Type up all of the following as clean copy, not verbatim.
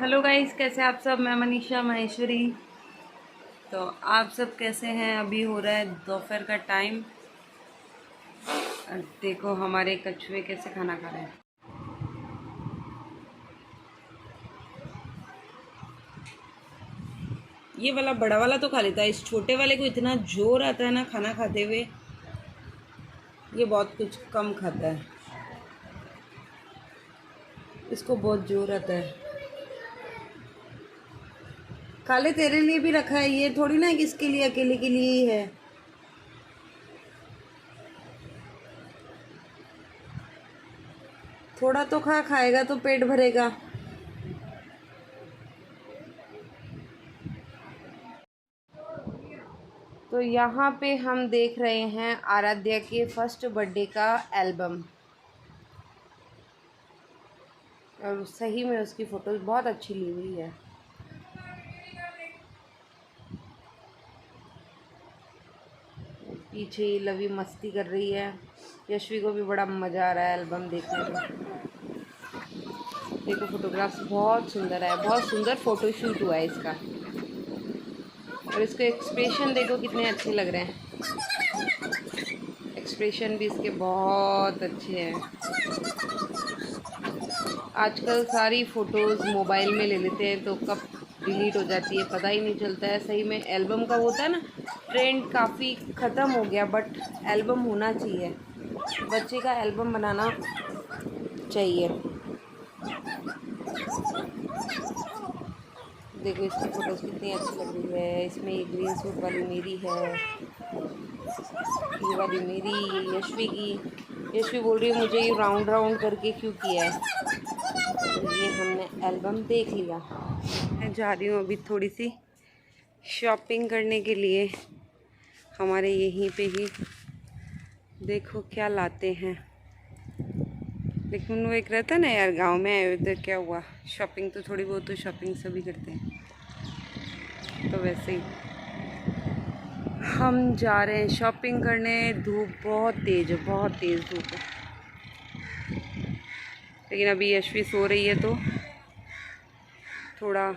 Hello guys, कैसे आप सब। मैं मनीषा माहेश्वरी। तो आप सब कैसे हैं। अभी हो रहा है दोपहर का टाइम और देखो हमारे कछुए कैसे खाना खा रहे हैं। ये वाला बड़ा वाला तो खा लेता है, इस छोटे वाले को इतना जोर आता है ना खाना खाते हुए। ये बहुत कुछ कम खाता है, इसको बहुत जोर आता है। खाले तेरे लिए भी रखा है, ये थोड़ी ना कि इसके लिए अकेले के लिए ही है। थोड़ा तो खाएगा तो पेट भरेगा। तो यहाँ पे हम देख रहे हैं आराध्या के फर्स्ट बर्थडे का एल्बम, और सही में उसकी फ़ोटोज़ बहुत अच्छी ली हुई है। पीछे लवी मस्ती कर रही है। यशवी को भी बड़ा मज़ा आ रहा है एल्बम देखने में। देखो फोटोग्राफ्स बहुत सुंदर है, बहुत सुंदर फ़ोटोशूट हुआ है इसका। और इसके एक्सप्रेशन देखो कितने अच्छे लग रहे हैं। एक्सप्रेशन भी इसके बहुत अच्छे हैं। आजकल सारी फ़ोटोज़ मोबाइल में ले लेते हैं तो कब डिलीट हो जाती है पता ही नहीं चलता है। सही में एल्बम का होता है ना, ट्रेंड काफ़ी ख़त्म हो गया, बट एल्बम होना चाहिए। बच्चे का एल्बम बनाना चाहिए। देखो इसकी फ़ोटोज़ कितनी अच्छी लग रही है। इसमें ये ग्रीन सूट वाली मेरी है, ये वाली मेरी, ये यशवी की। यशवी बोल रही है मुझे ये राउंड राउंड करके क्यों किया है। तो ये हमने एल्बम देख लिया। मैं जा रही हूँ अभी थोड़ी सी शॉपिंग करने के लिए, हमारे यहीं पे ही। देखो क्या लाते हैं। लेकिन वो एक रहता है ना यार, गांव में आए उधर क्या हुआ, शॉपिंग तो थोड़ी बहुत तो शॉपिंग सभी करते हैं। तो वैसे ही हम जा रहे हैं शॉपिंग करने। धूप बहुत तेज़ है, बहुत तेज़ धूप है। लेकिन अभी यशवी सो रही है तो थोड़ा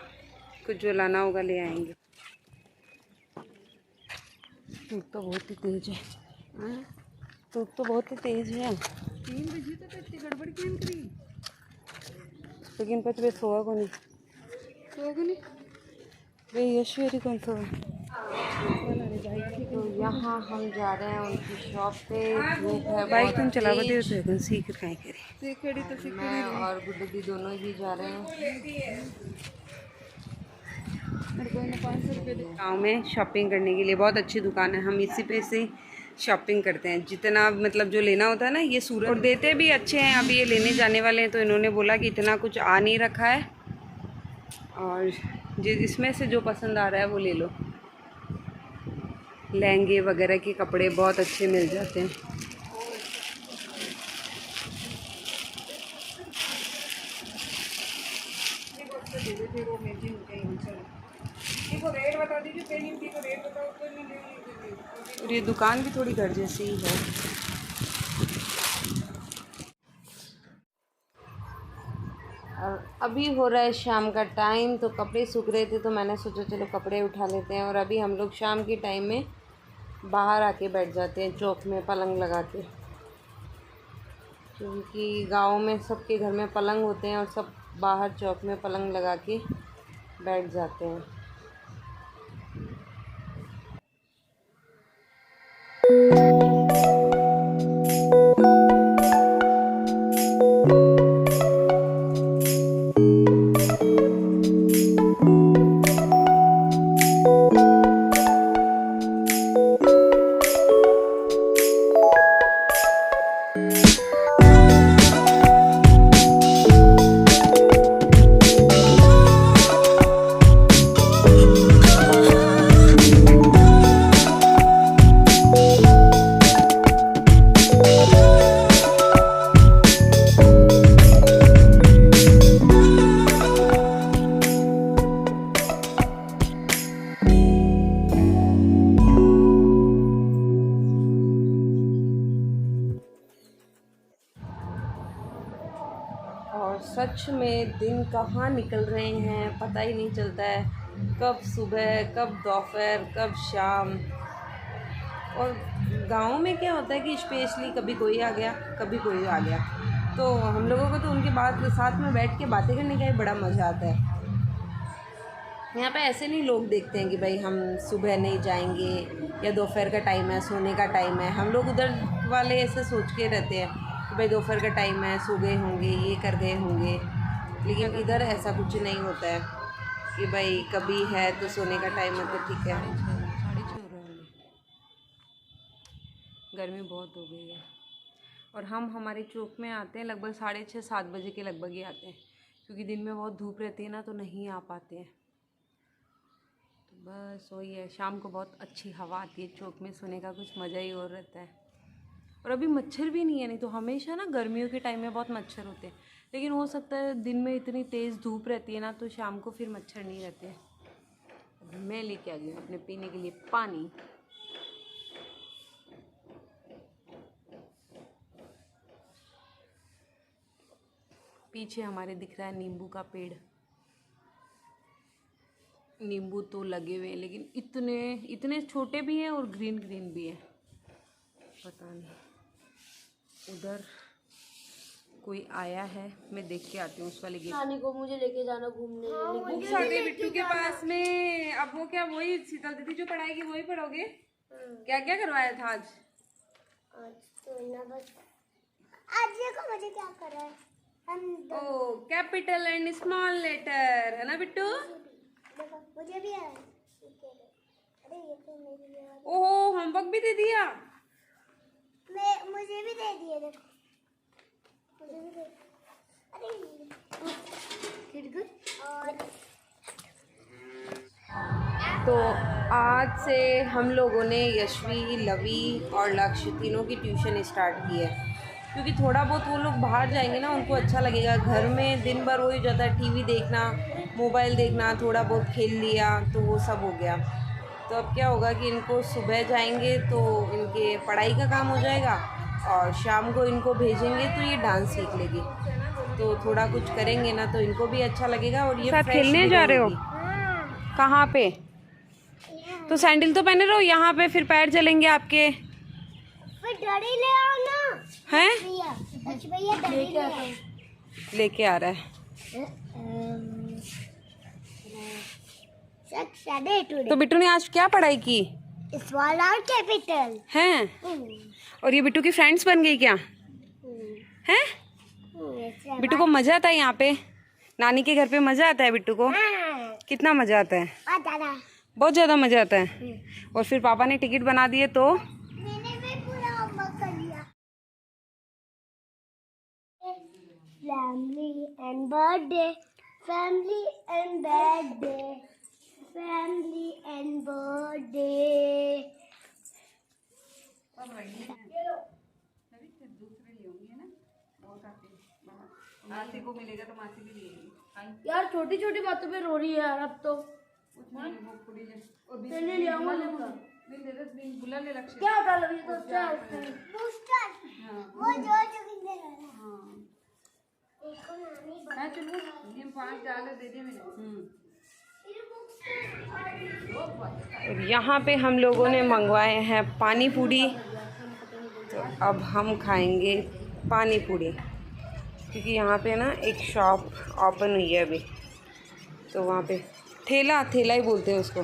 कुछ जो लाना होगा ले आएंगे। धूप तो बहुत ही तेज़ है। धूप तो बहुत ही तेज़ है। 3 बजे तक इतनी गड़बड़ क्यों करी। लेकिन पता सोआ को नहीं, वे यशवी कौन सा। तो यहाँ हम जा रहे हैं उनकी शॉप पे। धूप है, बाइक तुम चला बदे तो सीख कहीं करे। मैं और गुड्डू दी दोनों ही जा रहे हैं गाँव में शॉपिंग करने के लिए। बहुत अच्छी दुकान है, हम इसी पे से शॉपिंग करते हैं। जितना मतलब जो लेना होता है ना, ये सूरत और देते भी अच्छे हैं। अभी ये लेने जाने वाले हैं तो इन्होंने बोला कि इतना कुछ आ नहीं रखा है और इसमें से जो पसंद आ रहा है वो ले लो। लहंगे वगैरह के कपड़े बहुत अच्छे मिल जाते हैं। और ये दुकान भी थोड़ी घर जैसी ही है। और अभी हो रहा है शाम का टाइम, तो कपड़े सूख रहे थे तो मैंने सोचा चलो कपड़े उठा लेते हैं। और अभी हम लोग शाम के टाइम में बाहर आके बैठ जाते हैं चौक में पलंग लगा के, क्योंकि गाँव में सबके घर में पलंग होते हैं और सब बाहर चौक में पलंग लगा के बैठ जाते हैं। सच में दिन कहाँ निकल रहे हैं पता ही नहीं चलता है, कब सुबह, कब दोपहर, कब शाम। और गाँव में क्या होता है कि स्पेशली कभी कोई आ गया, कभी कोई आ गया, तो हम लोगों को तो उनके बाद साथ में बैठ के बातें करने का ही बड़ा मज़ा आता है। यहाँ पे ऐसे नहीं लोग देखते हैं कि भाई हम सुबह नहीं जाएंगे या दोपहर का टाइम है, सोने का टाइम है। हम लोग उधर वाले ऐसे सोच के रहते हैं कि भाई दोपहर का टाइम है, सो गए होंगे, ये कर गए होंगे। लेकिन इधर ऐसा कुछ नहीं होता है कि भाई कभी है तो सोने का टाइम है तो ठीक है। 6:30 हो रहे होंगे, गर्मी बहुत हो गई है। और हम हमारे चौक में आते हैं लगभग 6:30-7 बजे के लगभग ही आते हैं, क्योंकि दिन में बहुत धूप रहती है ना, तो नहीं आ पाते हैं। तो बस वही है, शाम को बहुत अच्छी हवा आती है, चौक में सोने का कुछ मज़ा ही और रहता है। और अभी मच्छर भी नहीं है, नहीं तो हमेशा ना गर्मियों के टाइम में बहुत मच्छर होते हैं, लेकिन हो सकता है दिन में इतनी तेज़ धूप रहती है ना, तो शाम को फिर मच्छर नहीं रहते हैं। अभी मैं लेके आ गई हूँ अपने पीने के लिए पानी। पीछे हमारे दिख रहा है नींबू का पेड़। नींबू तो लगे हुए हैं, लेकिन इतने इतने छोटे भी हैं और ग्रीन ग्रीन भी हैं, पता नहीं। उधर कोई आया है, मैं देख के आती हूँ उस वाले गेट। नानी को मुझे लेके जाना घूमने। बुक्स आ गई बिट्टू के पास में। अब वो क्या, वही शीतल दीदी जो पढ़ाएगी वही पढ़ोगे? क्या क्या करवाया था आज? तो ना बस आज देखो मुझे क्या कर रहा है। ओ, कैपिटल एंड स्मॉल लेटर है ना बिट्टू? देखो मुझे भी है। अरे ये तो मेरी है। ओहो, होमवर्क भी दे दिया? मुझे भी दे दिए। देखो मुझे भी दे। अरे फिर गुड। और तो आज से हम लोगों ने यशवी, लवी और लक्ष्य तीनों की ट्यूशन स्टार्ट की है, क्योंकि थोड़ा बहुत वो लोग बाहर जाएंगे ना, उनको अच्छा लगेगा। घर में दिन भर वही हो जाता है, टीवी देखना, मोबाइल देखना, थोड़ा बहुत खेल लिया, तो वो सब हो गया। तो अब क्या होगा कि इनको सुबह जाएंगे तो इनके पढ़ाई का काम हो जाएगा, और शाम को इनको भेजेंगे तो ये डांस सीख लेगी। तो थोड़ा कुछ करेंगे ना तो इनको भी अच्छा लगेगा। और ये साथ खेलने जा रहे हो? कहाँ पे? तो सैंडल तो पहने रहो, यहाँ पे फिर पैर जलेंगे आपके। फिर डरी ले आओ ना। हैं? भैया डरी ले आओ। लेके आ रहा है। तो बिट्टू ने आज क्या पढ़ाई की? स्मॉल और कैपिटल हैं? और ये बिट्टू की फ्रेंड्स बन गई क्या? हैं? बिट्टू को मजा आता है यहाँ पे? नानी के घर पे मजा आता है बिट्टू को? कितना मजा आता है? बहुत ज़्यादा मजा आता है। और फिर पापा ने टिकट बना दिए तो मैंने भी पूरा होमवर्क कर लिया। Family and birthday, family and birthday, family and birthday. मासी को मिलेगा तो मासी भी लेगी। यार छोटी छोटी बातों पे रो रही है यार अब तो। ले ले आऊंगा बुला ले लक्ष्य। क्या होता है तो अच्छा है। बूस्टर वो जो जोगिंदर है ना। देखो नानी मैं चलूं, ये 5 डाले दे दिए मैंने। और यहाँ पे हम लोगों ने मंगवाए हैं पानी पूरी, तो अब हम खाएंगे पानी पूरी, क्योंकि यहाँ पे ना एक शॉप ओपन हुई है अभी, तो वहाँ पे ठेला ही बोलते हैं उसको,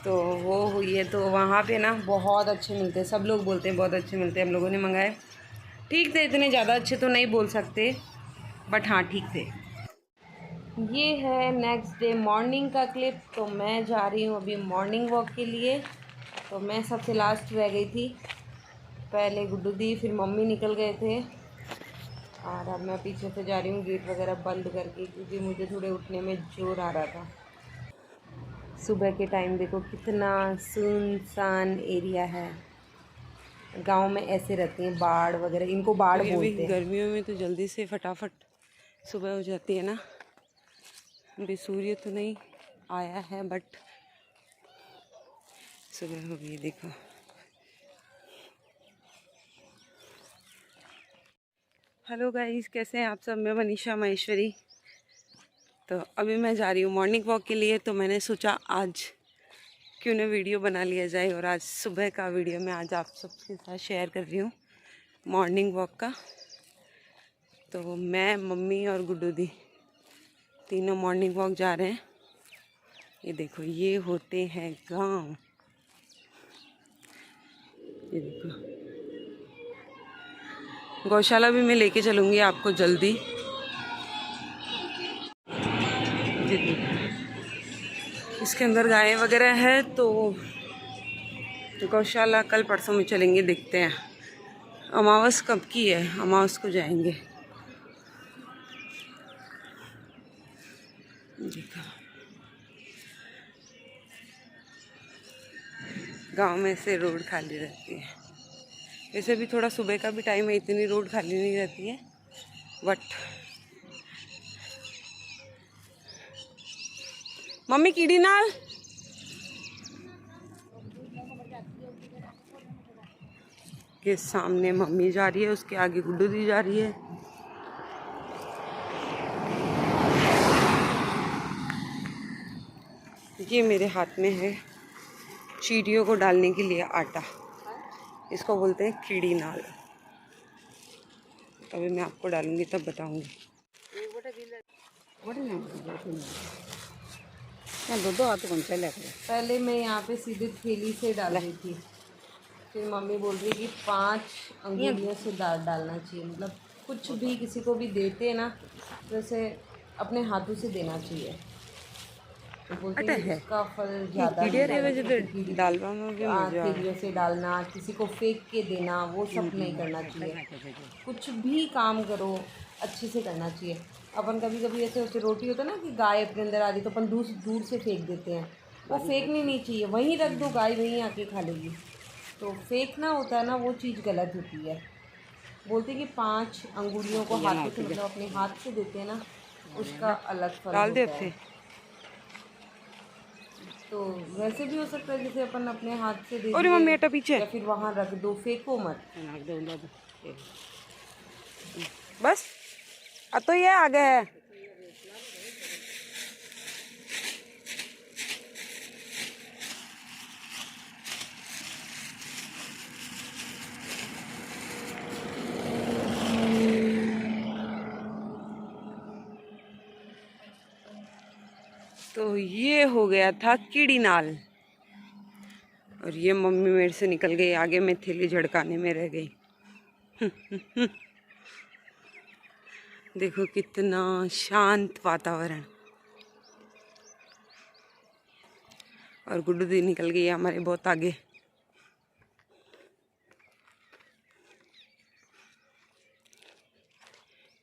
तो वो हुई है। तो वहाँ पे ना बहुत अच्छे मिलते हैं, सब लोग बोलते हैं बहुत अच्छे मिलते हैं। हम लोगों ने मंगाए, ठीक थे, इतने ज़्यादा अच्छे तो नहीं बोल सकते, बट हाँ ठीक थे। ये है नेक्स्ट डे मॉर्निंग का क्लिप। तो मैं जा रही हूँ अभी मॉर्निंग वॉक के लिए। तो मैं सबसे लास्ट रह गई थी, पहले गुड्डू दी, फिर मम्मी निकल गए थे, और अब मैं पीछे से जा रही हूँ गेट वगैरह बंद करके, क्योंकि मुझे थोड़े उठने में जोर आ रहा था। सुबह के टाइम देखो कितना सुनसान एरिया है। गांव में ऐसे रहती हैं बाढ़ वगैरह, इनको बाढ़ बोलते हैं। गर्मियों में तो जल्दी से फटाफट सुबह हो जाती है ना। अभी सूर्य तो नहीं आया है, बट सुबह हो गई देखो। हेलो गाइस, कैसे हैं आप सब? मैं मनीषा माहेश्वरी। तो अभी मैं जा रही हूँ मॉर्निंग वॉक के लिए। तो मैंने सोचा आज क्यों ना वीडियो बना लिया जाए, और आज सुबह का वीडियो मैं आज आप सबके साथ शेयर कर रही हूँ मॉर्निंग वॉक का। तो मैं, मम्मी और गुड्डू दी तीनों मॉर्निंग वॉक जा रहे हैं। ये देखो, ये होते हैं गांव। ये देखो, गौशाला भी मैं लेके चलूँगी आपको जल्दी। इसके अंदर गायें वगैरह है, तो गौशाला कल परसों में चलेंगे, देखते हैं। अमावस कब की है, अमावस को जाएंगे। देखो, गांव में से रोड खाली रहती है। वैसे भी थोड़ा सुबह का भी टाइम है, इतनी रोड खाली नहीं रहती है, बट मम्मी कीड़ी नाल के सामने मम्मी जा रही है, उसके आगे गुड्डू दी जा रही है। ये मेरे हाथ में है चींटियों को डालने के लिए आटा, इसको बोलते हैं कीड़ी नाल। अभी मैं आपको डालूंगी तब बताऊंगी। पहले मैं यहाँ पे सीधे थैली से डाल रही थी, फिर मम्मी बोल रही कि 5 अंगुलियों से डालना चाहिए। मतलब कुछ भी किसी को भी देते ना, जैसे अपने हाथों से देना चाहिए। तो बोलते हैं इसका फल ज़्यादा थैलियों से डालना, किसी को फेंक के देना, वो सब नहीं करना चाहिए। कुछ भी काम करो अच्छे से करना चाहिए। अपन कभी कभी ऐसे होते रोटी होता है ना कि गाय अपने अंदर आ रही, तो अपन दूर से फेंक देते हैं। वो फेंकनी नहीं चाहिए, वहीं रख दो, गाय वहीं आके खा लेगी। तो फेंकना होता है ना, वो चीज़ गलत होती है। बोलते कि 5 अंगुलियों को हाथों से, मतलब अपने हाथ से देते हैं ना, उसका अलग फल होता है। तो वैसे भी हो सकता है, जैसे अपन अपने हाथ से दे दिए पीछे, या फिर वहाँ रख दो, फेंको मत। बस अब तो ये आ गया है। तो ये हो गया था कीड़ी नाल, और ये मम्मी मेरे से निकल गई आगे, मैं थैली झड़काने में रह गई। देखो कितना शांत वातावरण। और गुड्डू दी निकल गई हमारे बहुत आगे।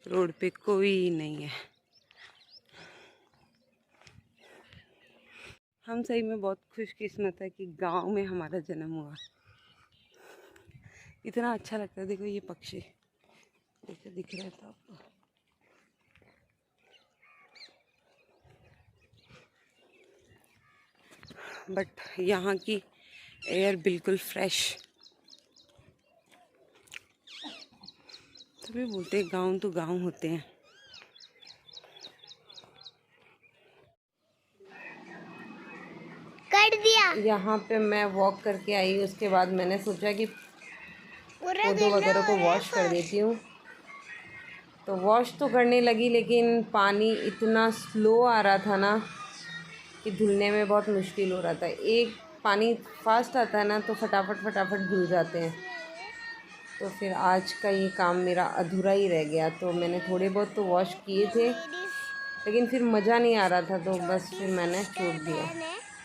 रोड पे कोई नहीं है। हम सही में बहुत खुशकिस्मत है कि गांव में हमारा जन्म हुआ। इतना अच्छा लगता है। देखो ये पक्षी, देखो दिख रहा था आपको। बट यहाँ की एयर बिल्कुल फ्रेश। तभी बोलते हैं गांव तो गांव होते हैं। कर दिया। यहाँ पे मैं वॉक करके आई, उसके बाद मैंने सोचा कि पौधों वगैरह को वॉश कर देती हूँ। तो वॉश तो करने लगी, लेकिन पानी इतना स्लो आ रहा था ना कि धुलने में बहुत मुश्किल हो रहा था। एक पानी फास्ट आता है ना, तो फटाफट धुल जाते हैं। तो फिर आज का ये काम मेरा अधूरा ही रह गया। तो मैंने थोड़े बहुत तो वॉश किए थे, लेकिन फिर मज़ा नहीं आ रहा था, तो बस फिर मैंने छोड़ दिया।